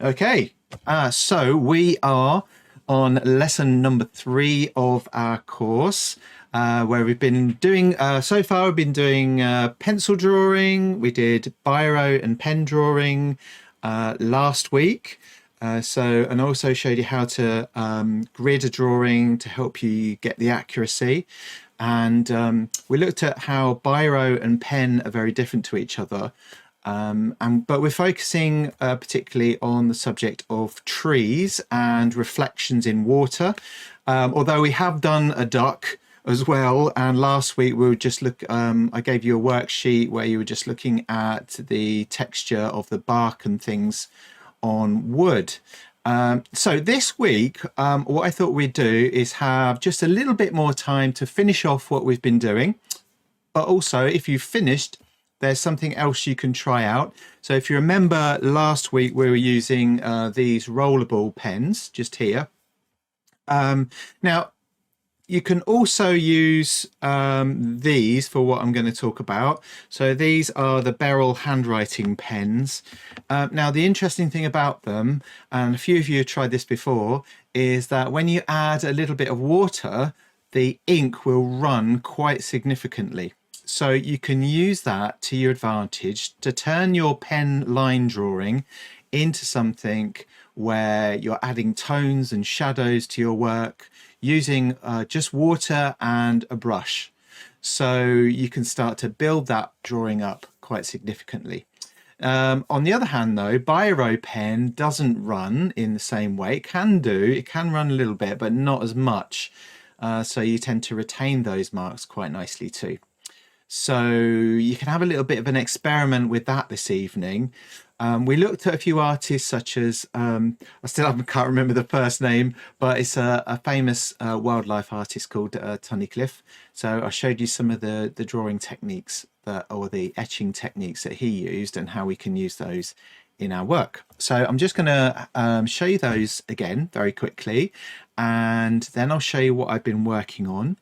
Okay, so we are on lesson number 3 of our course, where we've been doing, so far we've been doing pencil drawing. We did biro and pen drawing last week. And also showed you how to grid a drawing to help you get the accuracy. And we looked at how biro and pen are very different to each other. But we're focusing particularly on the subject of trees and reflections in water, although we have done a duck as well. And last week we were just I gave you a worksheet where you were just looking at the texture of the bark and things on wood. So this week, what I thought we'd do is have just a little bit more time to finish off what we've been doing. But also, if you've finished, there's something else you can try out. So if you remember last week, we were using these Rollerball pens just here. Now, you can also use these for what I'm going to talk about. So these are the Beryl handwriting pens. Now, the interesting thing about them, and a few of you have tried this before, is that when you add a little bit of water, the ink will run quite significantly. So you can use that to your advantage to turn your pen line drawing into something where you're adding tones and shadows to your work using just water and a brush. So you can start to build that drawing up quite significantly. On the other hand, though, biro pen doesn't run in the same way. It can run a little bit, but not as much. So you tend to retain those marks quite nicely too. So you can have a little bit of an experiment with that this evening. We looked at a few artists such as, I still can't remember the first name, but it's a famous wildlife artist called Tunnicliffe. So I showed you some of the drawing techniques or the etching techniques that he used and how we can use those in our work. So I'm just going to show you those again very quickly, and then I'll show you what I've been working on,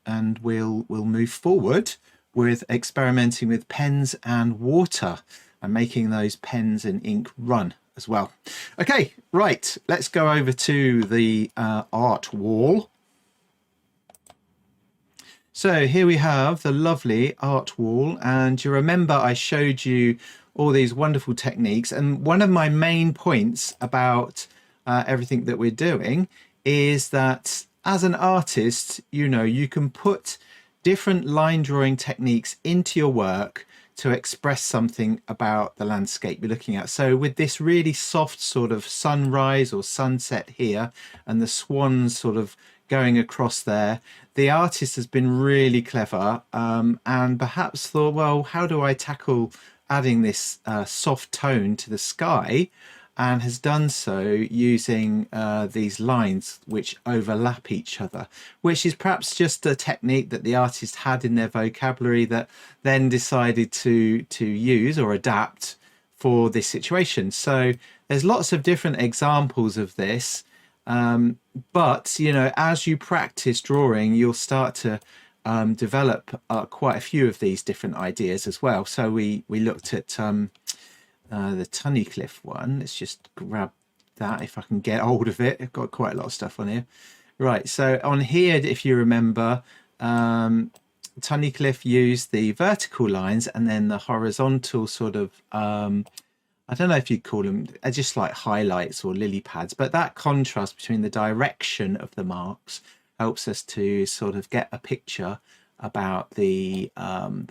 and we'll move forward with experimenting with pens and water and making those pens and ink run as well. Okay, right, let's go over to the art wall. So here we have the lovely art wall, and you remember I showed you all these wonderful techniques, and one of my main points about everything that we're doing is that as an artist, you can put different line drawing techniques into your work to express something about the landscape you're looking at. So with this really soft sort of sunrise or sunset here and the swans sort of going across there, the artist has been really clever and perhaps thought, well, how do I tackle adding this soft tone to the sky? And has done so using these lines which overlap each other, which is perhaps just a technique that the artist had in their vocabulary that then decided to use or adapt for this situation. So there's lots of different examples of this, but as you practice drawing, you'll start to develop quite a few of these different ideas as well. So we looked at the Tunnicliffe one. Let's just grab that if I can get hold of it. I've got quite a lot of stuff on here. Right, so on here, if you remember, Tunnicliffe used the vertical lines and then the horizontal sort of, I don't know if you'd call them, just like highlights or lily pads, but that contrast between the direction of the marks helps us to sort of get a picture about the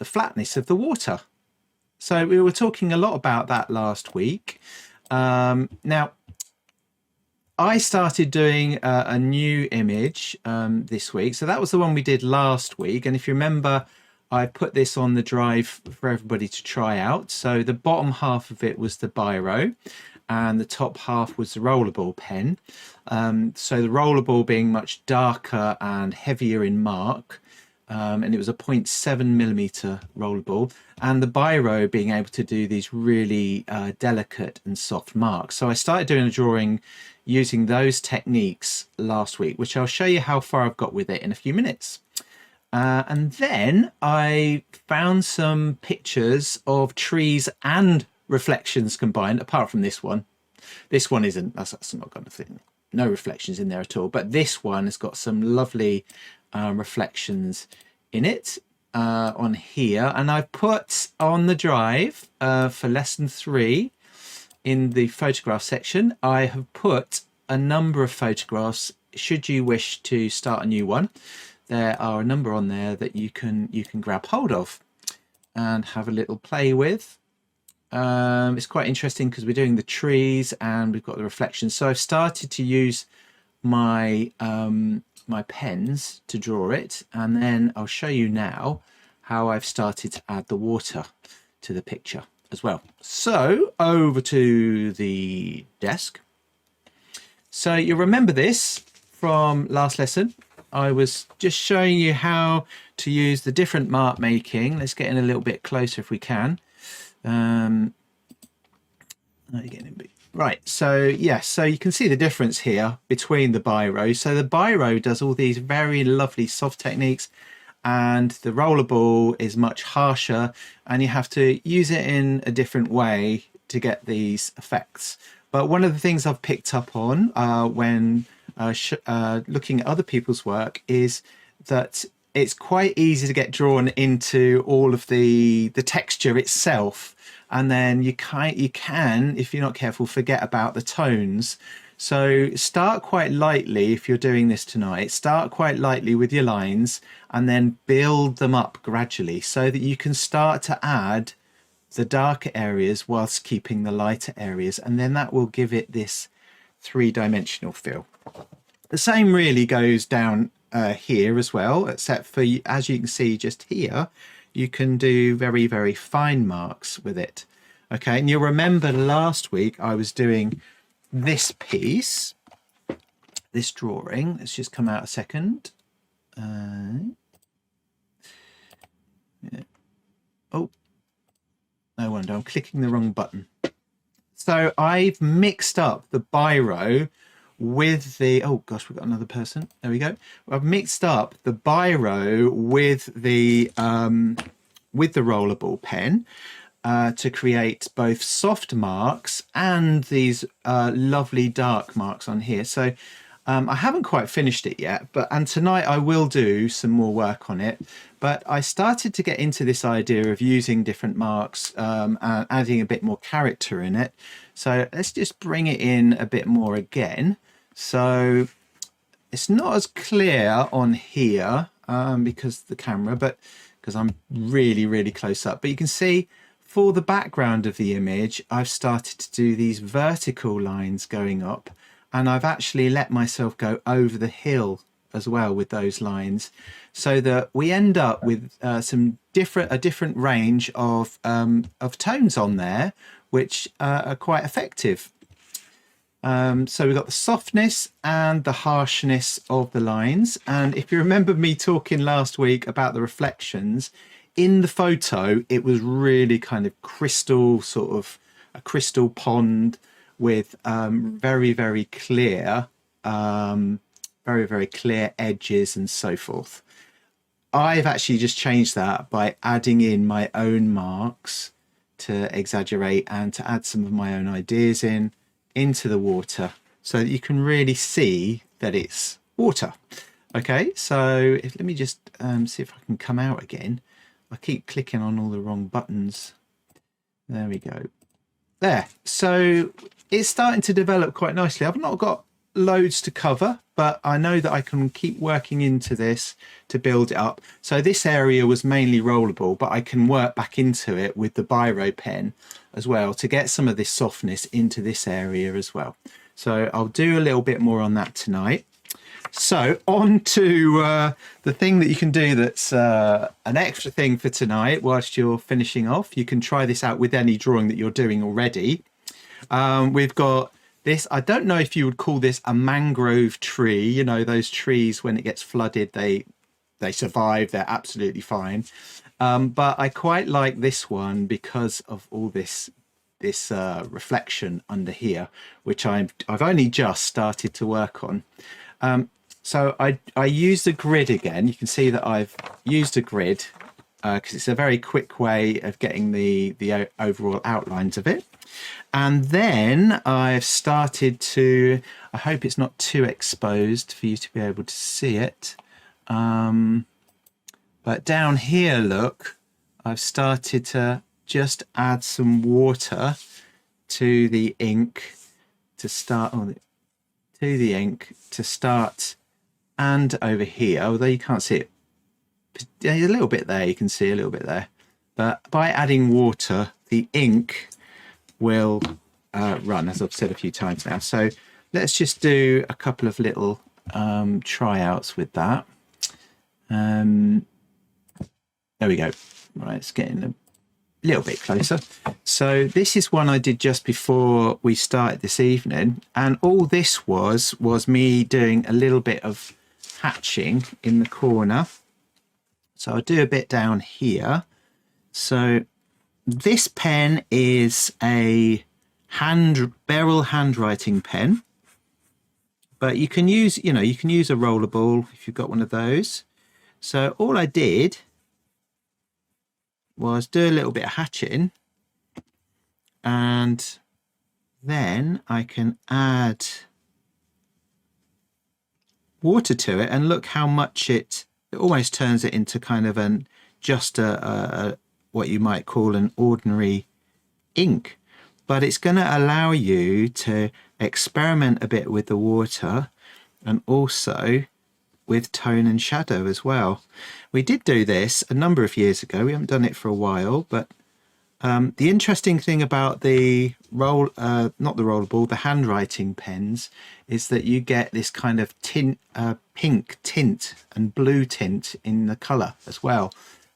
flatness of the water. So we were talking a lot about that last week. Now, I started doing a new image this week. So that was the one we did last week. And if you remember, I put this on the drive for everybody to try out. So the bottom half of it was the biro and the top half was the Rollerball pen. So the Rollerball being much darker and heavier in mark. And it was a 0.7mm Rollerball, and the biro being able to do these really delicate and soft marks. So I started doing a drawing using those techniques last week, which I'll show you how far I've got with it in a few minutes. And then I found some pictures of trees and reflections combined, apart from this one. This one isn't, that's not going to fit. No reflections in there at all, but this one has got some lovely reflections in it on here. And I've put on the drive for lesson 3 in the photograph section, I have put a number of photographs. Should you wish to start a new one, there are a number on there that you can grab hold of and have a little play with. It's quite interesting because we're doing the trees and we've got the reflections. So I've started to use my my pens to draw it, and then I'll show you now how I've started to add the water to the picture as well. So over to the desk. So you remember this from last lesson. I was just showing you how to use the different mark making. Let's get in a little bit closer if we can. Right, so yes, so you can see the difference here between the biro. So the biro does all these very lovely soft techniques, and the rollerball is much harsher, and you have to use it in a different way to get these effects. But one of the things I've picked up on when looking at other people's work is that it's quite easy to get drawn into all of the texture itself, and then you can, if you're not careful, forget about the tones. So start quite lightly if you're doing this tonight. Start quite lightly with your lines and then build them up gradually so that you can start to add the darker areas whilst keeping the lighter areas, and then that will give it this three-dimensional feel. The same really goes down here as well, except for, as you can see just here, you can do very, very fine marks with it. Okay, and you'll remember last week I was doing this piece, this drawing. Let's just come out a second. Yeah. Oh, no wonder, I'm clicking the wrong button. So I've mixed up the biro with the, oh gosh, we've got another person. There we go. I've mixed up the biro with the rollerball pen to create both soft marks and these lovely dark marks on here. So I haven't quite finished it yet, and tonight I will do some more work on it. But I started to get into this idea of using different marks and adding a bit more character in it. So let's just bring it in a bit more again. So it's not as clear on here because the camera, but because I'm really, really close up. But you can see for the background of the image, I've started to do these vertical lines going up, and I've actually let myself go over the hill as well with those lines, so that we end up with a different range of tones on there, which are quite effective. So we've got the softness and the harshness of the lines. And if you remember me talking last week about the reflections, in the photo, it was really kind of crystal, sort of a crystal pond with very, very clear, very, very clear edges and so forth. I've actually just changed that by adding in my own marks to exaggerate and to add some of my own ideas into the water so that you can really see that it's water. Okay, so let me just see if I can come out again. I keep clicking on all the wrong buttons. There we go. There. So it's starting to develop quite nicely. I've not got loads to cover, but I know that I can keep working into this to build it up. So this area was mainly rollerball, but I can work back into it with the biro pen as well to get some of this softness into this area as well. So I'll do a little bit more on that tonight. So on to the thing that you can do that's an extra thing for tonight whilst you're finishing off. You can try this out with any drawing that you're doing already. We've got this, I don't know if you would call this a mangrove tree. You know, those trees, when it gets flooded, they survive, they're absolutely fine. But I quite like this one because of all this reflection under here, which I've only just started to work on. So I used a grid again. You can see that I've used a grid because it's a very quick way of getting the overall outlines of it. And then I've started to, I hope it's not too exposed for you to be able to see it. But down here, look, I've started to just add some water to the ink to start, and over here, although you can't see it, a little bit there, you can see a little bit there. But by adding water, the ink will run, as I've said a few times now. So let's just do a couple of little tryouts with that. There we go. Right, it's getting a little bit closer. So this is one I did just before we started this evening, and all this was me doing a little bit of hatching in the corner. So I'll do a bit down here. So this pen is a barrel handwriting pen, but you can use, you can use a rollerball if you've got one of those. So all I did was do a little bit of hatching, and then I can add water to it, and look how much it almost turns it into kind of just a what you might call an ordinary ink. But it's going to allow you to experiment a bit with the water and also with tone and shadow as well. We did do this a number of years ago. We haven't done it for a while, but the interesting thing about the the handwriting pens is that you get this kind of pink tint and blue tint in the color as well,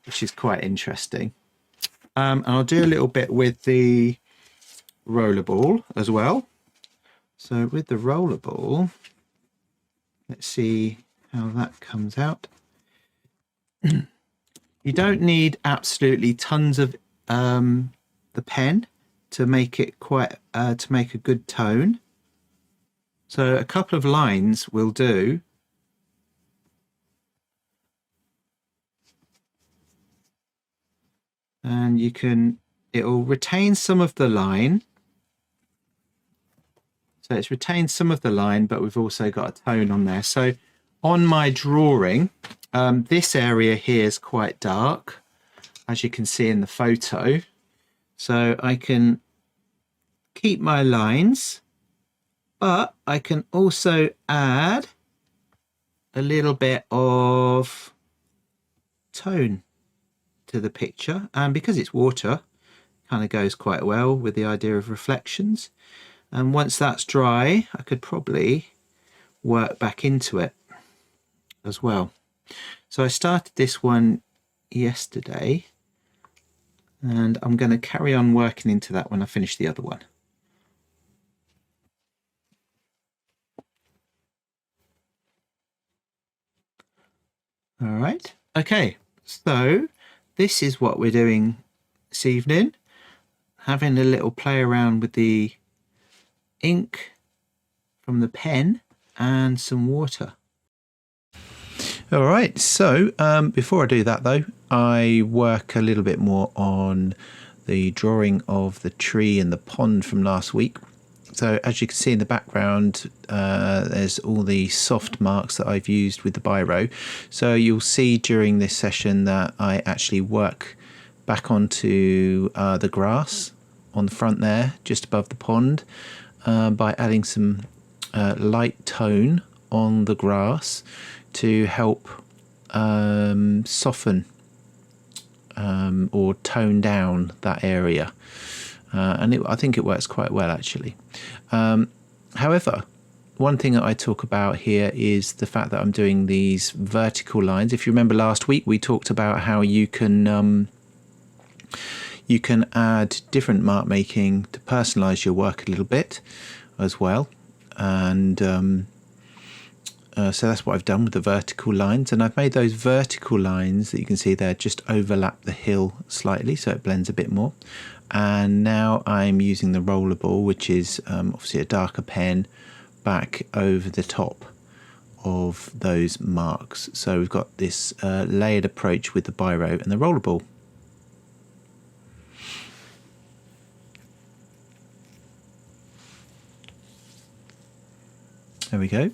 which is quite interesting. And I'll do a little bit with the rollerball as well. So with the rollerball, let's see how that comes out. You don't need absolutely tons of the pen to make it to make a good tone. So a couple of lines will do. And it'll retain some of the line. So it's retained some of the line, but we've also got a tone on there. So on my drawing, this area here is quite dark, as you can see in the photo. So I can keep my lines, but I can also add a little bit of tone to the picture, and because it's water, kind of goes quite well with the idea of reflections. And once that's dry, I could probably work back into it as well. So I started this one yesterday, and I'm going to carry on working into that when I finish the other one. All right, okay, so this is what we're doing this evening, having a little play around with the ink from the pen and some water. All right, so before I do that though, I work a little bit more on the drawing of the tree and the pond from last week. So as you can see in the background, there's all the soft marks that I've used with the biro. So you'll see during this session that I actually work back onto the grass on the front there, just above the pond, by adding some light tone on the grass to help soften or tone down that area. And I think it works quite well actually. However, one thing that I talk about here is the fact that I'm doing these vertical lines. If you remember last week, we talked about how you can add different mark making to personalize your work a little bit as well. And so that's what I've done with the vertical lines, and I've made those vertical lines that you can see there just overlap the hill slightly so it blends a bit more. And now I'm using the rollerball, which is obviously a darker pen, back over the top of those marks. So we've got this layered approach with the biro and the rollerball. There we go.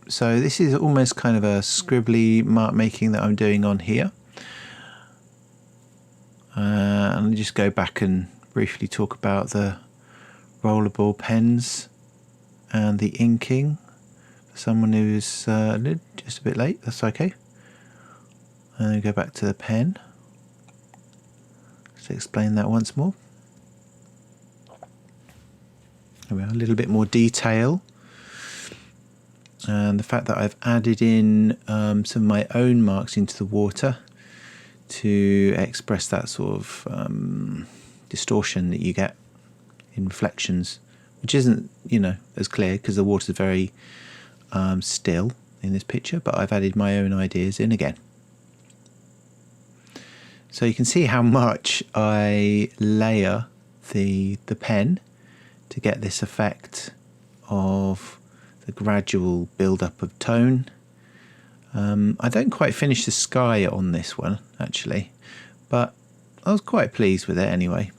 So this is almost kind of a scribbly mark making that I'm doing on here. And I'll just go back and briefly talk about the Rollerball pens and the inking. For someone who's just a bit late, that's okay. And then go back to the pen. Just explain that once more. There we are, a little bit more detail. And the fact that I've added in some of my own marks into the water to express that sort of distortion that you get in reflections, which isn't, you know, as clear because the water's very still in this picture, but I've added my own ideas in again. So you can see how much I layer the pen to get this effect of the gradual build-up of tone. I don't quite finish the sky on this one, actually, but I was quite pleased with it anyway.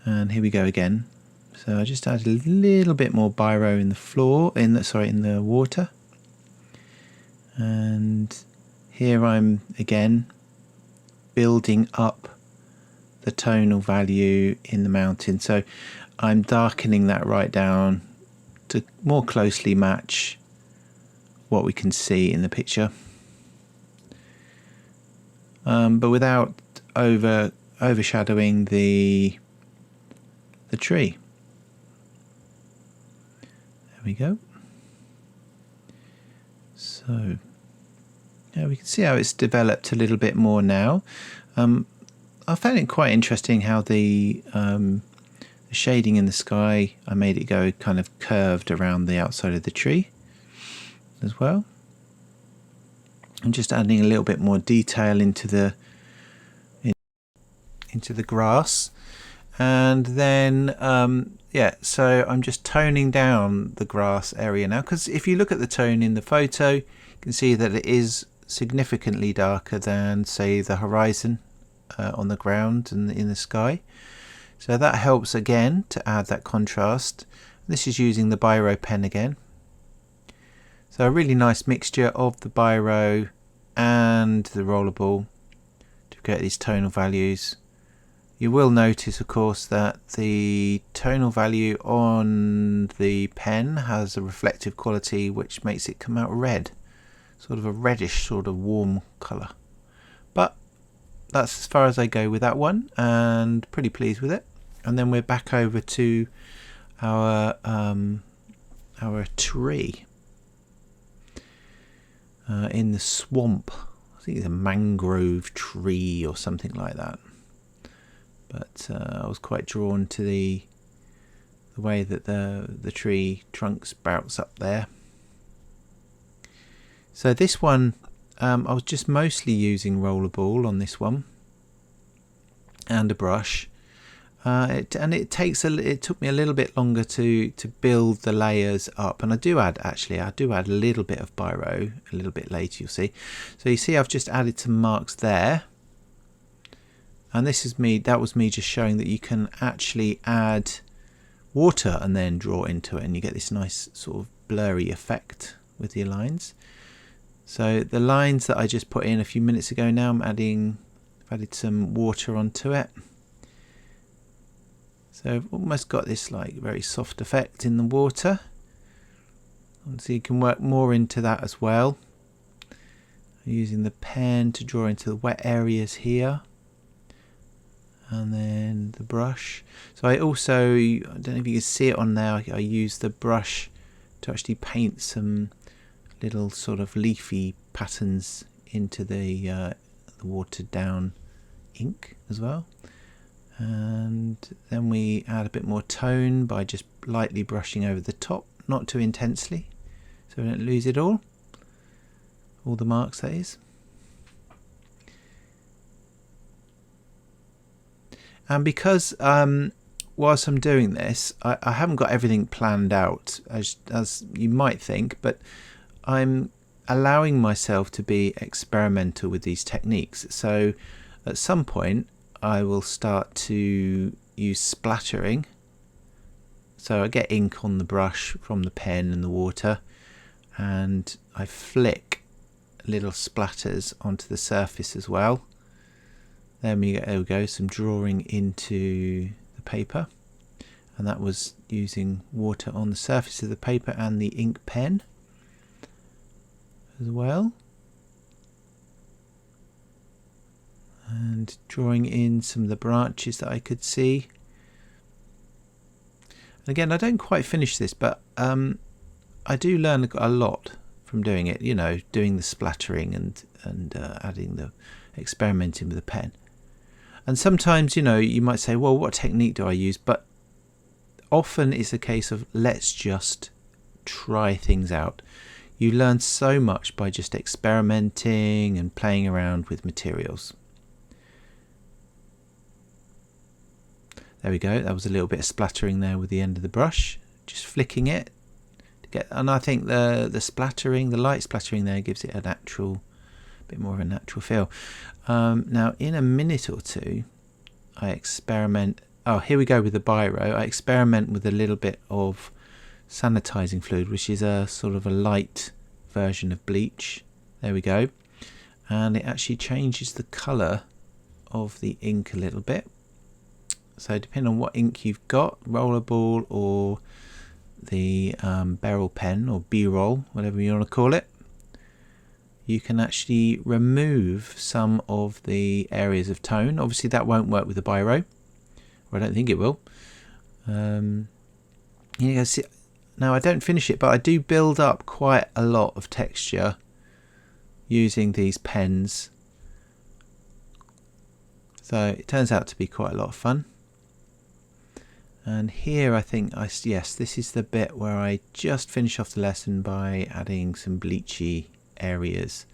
And here we go again. So I just added a little bit more biro in the floor, in the water. And here I'm again building up the tonal value in the mountain. So I'm darkening that right down to more closely match what we can see in the picture, but without overshadowing the tree. There we go. So yeah, we can see how it's developed a little bit more now. I found it quite interesting how the shading in the sky, I made it go kind of curved around the outside of the tree as well. I'm just adding a little bit more detail into the grass, and then yeah, so I'm just toning down the grass area now, because if you look at the tone in the photo, you can see that it is significantly darker than, say, the horizon on the ground and in the sky. So that helps again to add that contrast. This is using the biro pen again. So a really nice mixture of the biro and the rollerball to get these tonal values. You will notice, of course, that the tonal value on the pen has a reflective quality which makes it come out red, sort of a reddish sort of warm colour. But that's as far as I go with that one, and pretty pleased with it. And then we're back over to our tree in the swamp. I think it's a mangrove tree or something like that. But I was quite drawn to the way that the tree trunk sprouts up there. So this one, I was just mostly using rollerball on this one and a brush. It took me a little bit longer to build the layers up, and I do add a little bit of biro a little bit later, you'll see. So you see I've just added some marks there, and that was me just showing that you can actually add water and then draw into it, and you get this nice sort of blurry effect with your lines. So the lines that I just put in a few minutes ago, now I've added some water onto it. So I've almost got this like very soft effect in the water. And so you can work more into that as well. I'm using the pen to draw into the wet areas here. And then the brush. So I also, I don't know if you can see it on there, I use the brush to actually paint some little sort of leafy patterns into the watered down ink as well. And then we add a bit more tone by just lightly brushing over the top, not too intensely, so we don't lose it all the marks, that is. And because whilst I'm doing this, I haven't got everything planned out as you might think, but I'm allowing myself to be experimental with these techniques. So at some point I will start to use splattering So I get ink on the brush from the pen and the water, and I flick little splatters onto the surface as well. There we go, some drawing into the paper, and that was using water on the surface of the paper and the ink pen as well, and drawing in some of the branches that I could see. And again, I don't quite finish this, but I do learn a lot from doing it, you know, doing the splattering and adding the experimenting with the pen. And sometimes, you know, you might say, well, what technique do I use? But often it's a case of let's just try things out. You learn so much by just experimenting and playing around with materials. There we go. That was a little bit of splattering there with the end of the brush, just flicking it to get. And I think the splattering, the light splattering there, gives it a natural, bit more of a natural feel. Now in a minute or two, I experiment. Oh, here we go with the biro. I experiment with a little bit of sanitizing fluid, which is a sort of a light version of bleach. There we go. And it actually changes the color of the ink a little bit. So depending on what ink you've got, Rollerball or the barrel pen or B-roll, whatever you want to call it, you can actually remove some of the areas of tone. Obviously that won't work with the biro, or I don't think it will. You can see, now I don't finish it, but I do build up quite a lot of texture using these pens. So it turns out to be quite a lot of fun. And here I think, yes, this is the bit where I just finish off the lesson by adding some bleachy areas.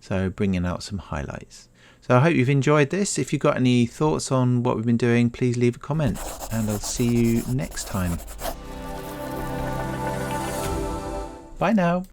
So bringing out some highlights. So I hope you've enjoyed this. If you've got any thoughts on what we've been doing, please leave a comment, and I'll see you next time. Bye now.